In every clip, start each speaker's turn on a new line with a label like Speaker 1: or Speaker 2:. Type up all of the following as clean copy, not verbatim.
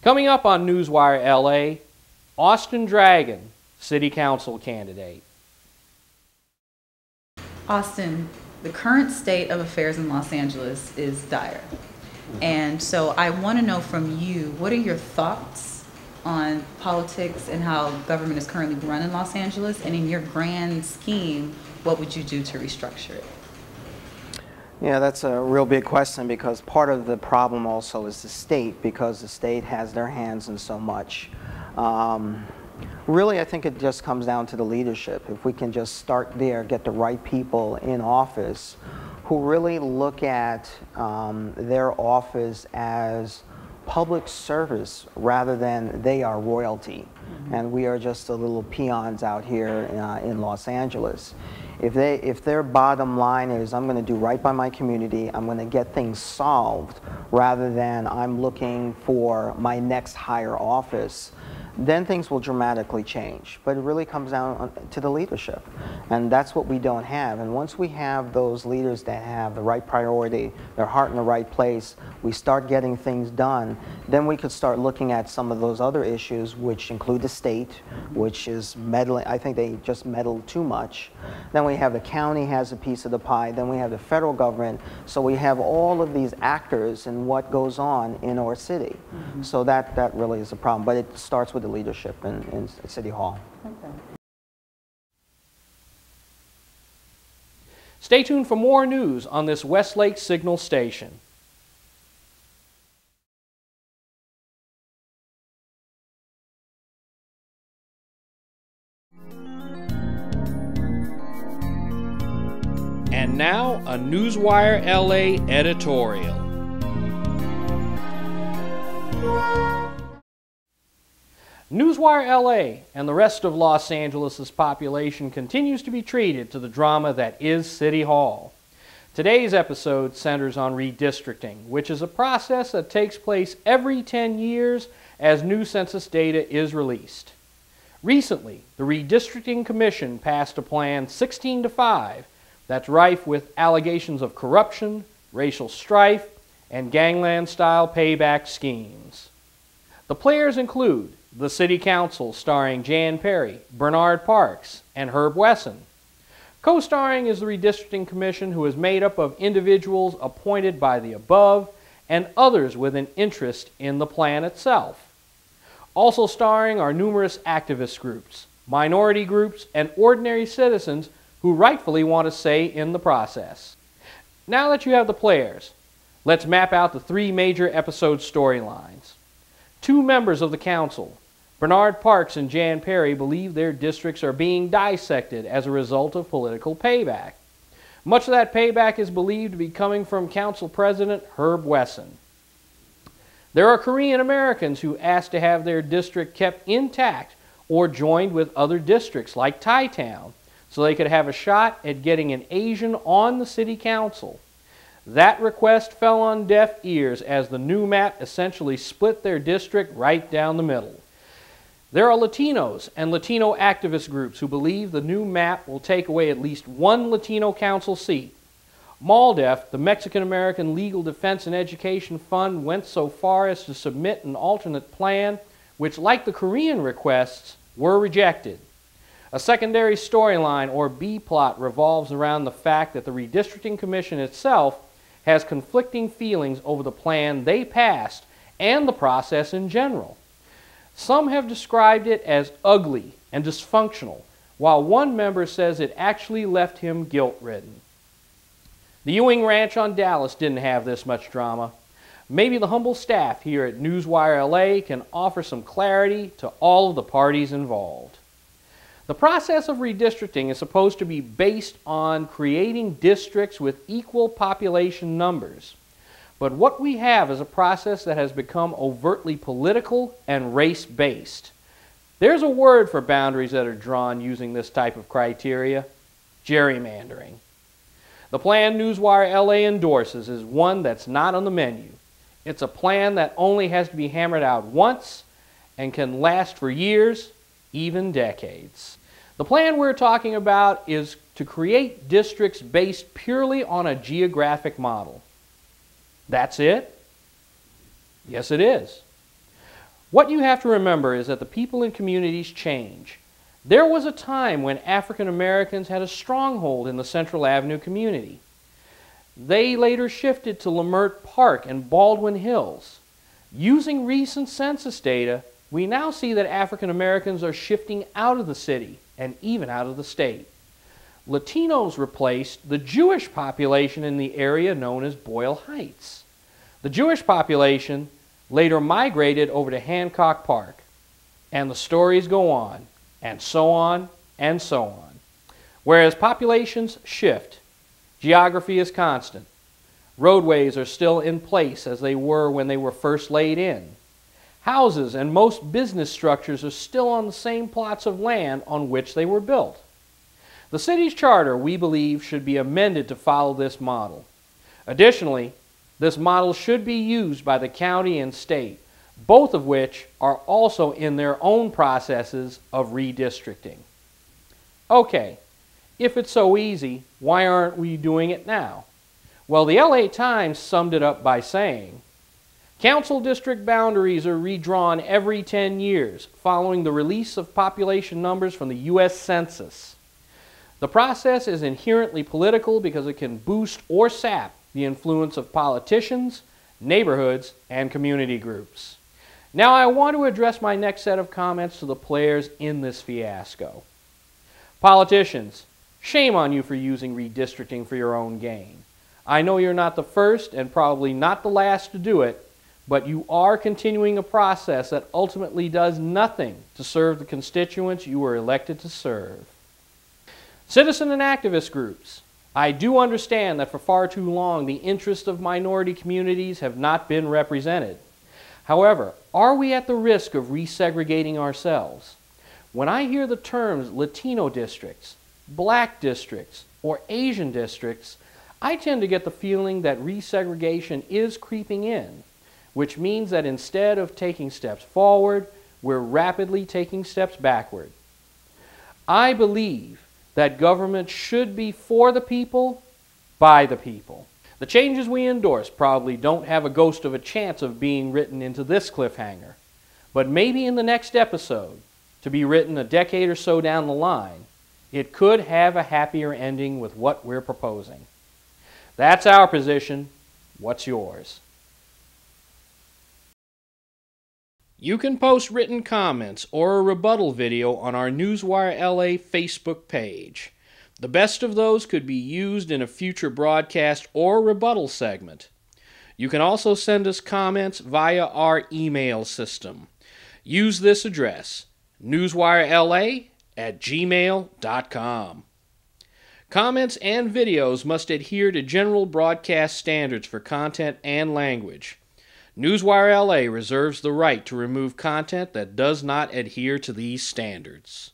Speaker 1: Coming up on Newswire L.A., Austin Dragon, City Council candidate.
Speaker 2: Austin, the current state of affairs in Los Angeles is dire. And so I want to know from you, what are your thoughts on politics and how government is currently run in Los Angeles? And in your grand scheme, what would you do to restructure it?
Speaker 3: Yeah, that's a real big question, because part of the problem also is the state, because the state has their hands in so much. Really, I think it just comes down to the leadership. If we can just start there, get the right people in office who really look at their office as public service rather than they are royalty. And we are just the little peons out here in Los Angeles. If their bottom line is, I'm going to do right by my community, I'm going to get things solved, rather than I'm looking for my next higher office, then things will dramatically change. But it really comes down to the leadership, and that's what we don't have. And once we have those leaders that have the right priority, their heart in the right place, we start getting things done, then we could start looking at some of those other issues, which include the state, which is meddling. I think they just meddle too much. Then we have the county has a piece of the pie, then we have the federal government, so we have all of these actors in what goes on in our city. So that really is a problem, but it starts with the leadership in City Hall.
Speaker 2: Okay.
Speaker 1: Stay tuned for more news on this Westlake Signal station. And now, a Newswire L.A. editorial. Newswire L.A. and the rest of Los Angeles' population continues to be treated to the drama that is City Hall. Today's episode centers on redistricting, which is a process that takes place every 10 years as new census data is released. Recently, the Redistricting Commission passed a plan 16-5 that's rife with allegations of corruption, racial strife, and gangland-style payback schemes. The players include the City Council, starring Jan Perry, Bernard Parks, and Herb Wesson. Co-starring is the Redistricting Commission, who is made up of individuals appointed by the above and others with an interest in the plan itself. Also starring are numerous activist groups, minority groups, and ordinary citizens who rightfully want a say in the process. Now that you have the players, let's map out the three major episode storylines. Two members of the council, Bernard Parks and Jan Perry, believe their districts are being dissected as a result of political payback. Much of that payback is believed to be coming from Council President Herb Wesson. There are Korean Americans who asked to have their district kept intact or joined with other districts like Thai Town, so they could have a shot at getting an Asian on the City Council. That request fell on deaf ears as the new map essentially split their district right down the middle. There are Latinos and Latino activist groups who believe the new map will take away at least one Latino council seat. MALDEF, the Mexican American Legal Defense and Education Fund, went so far as to submit an alternate plan, which, like the Korean requests, were rejected. A secondary storyline, or B-plot, revolves around the fact that the Redistricting Commission itself has conflicting feelings over the plan they passed and the process in general. Some have described it as ugly and dysfunctional, while one member says it actually left him guilt-ridden. The Ewing Ranch on Dallas didn't have this much drama. Maybe the humble staff here at Newswire L.A. can offer some clarity to all of the parties involved. The process of redistricting is supposed to be based on creating districts with equal population numbers. But what we have is a process that has become overtly political and race-based. There's a word for boundaries that are drawn using this type of criteria: gerrymandering. The plan Newswire L.A. endorses is one that's not on the menu. It's a plan that only has to be hammered out once and can last for years, even decades. The plan we're talking about is to create districts based purely on a geographic model. That's it? Yes, it is. What you have to remember is that the people and communities change. There was a time when African Americans had a stronghold in the Central Avenue community. They later shifted to Lamert Park and Baldwin Hills. Using recent census data, we now see that African Americans are shifting out of the city and even out of the state. Latinos replaced the Jewish population in the area known as Boyle Heights. The Jewish population later migrated over to Hancock Park, and the stories go on, and so on, and so on. Whereas populations shift, geography is constant. Roadways are still in place as they were when they were first laid in. Houses and most business structures are still on the same plots of land on which they were built. The city's charter, we believe, should be amended to follow this model. Additionally, this model should be used by the county and state, both of which are also in their own processes of redistricting. Okay, if it's so easy, why aren't we doing it now? Well, the L.A. Times summed it up by saying, council district boundaries are redrawn every 10 years following the release of population numbers from the U.S. Census. The process is inherently political because it can boost or sap the influence of politicians, neighborhoods, and community groups. Now I want to address my next set of comments to the players in this fiasco. Politicians, shame on you for using redistricting for your own gain. I know you're not the first and probably not the last to do it, but you are continuing a process that ultimately does nothing to serve the constituents you were elected to serve. Citizen and activist groups, I do understand that for far too long the interests of minority communities have not been represented. However, are we at the risk of resegregating ourselves? When I hear the terms Latino districts, black districts, or Asian districts, I tend to get the feeling that resegregation is creeping in, which means that instead of taking steps forward, we're rapidly taking steps backward. I believe that government should be for the people, by the people. The changes we endorse probably don't have a ghost of a chance of being written into this cliffhanger, but maybe in the next episode, to be written a decade or so down the line, it could have a happier ending with what we're proposing. That's our position. What's yours? You can post written comments or a rebuttal video on our Newswire L.A. Facebook page. The best of those could be used in a future broadcast or rebuttal segment. You can also send us comments via our email system. Use this address, newswirela@gmail.com. Comments and videos must adhere to general broadcast standards for content and language. Newswire L.A. reserves the right to remove content that does not adhere to these standards.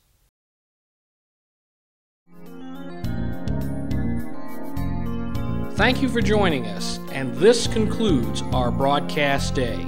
Speaker 1: Thank you for joining us, and this concludes our broadcast day.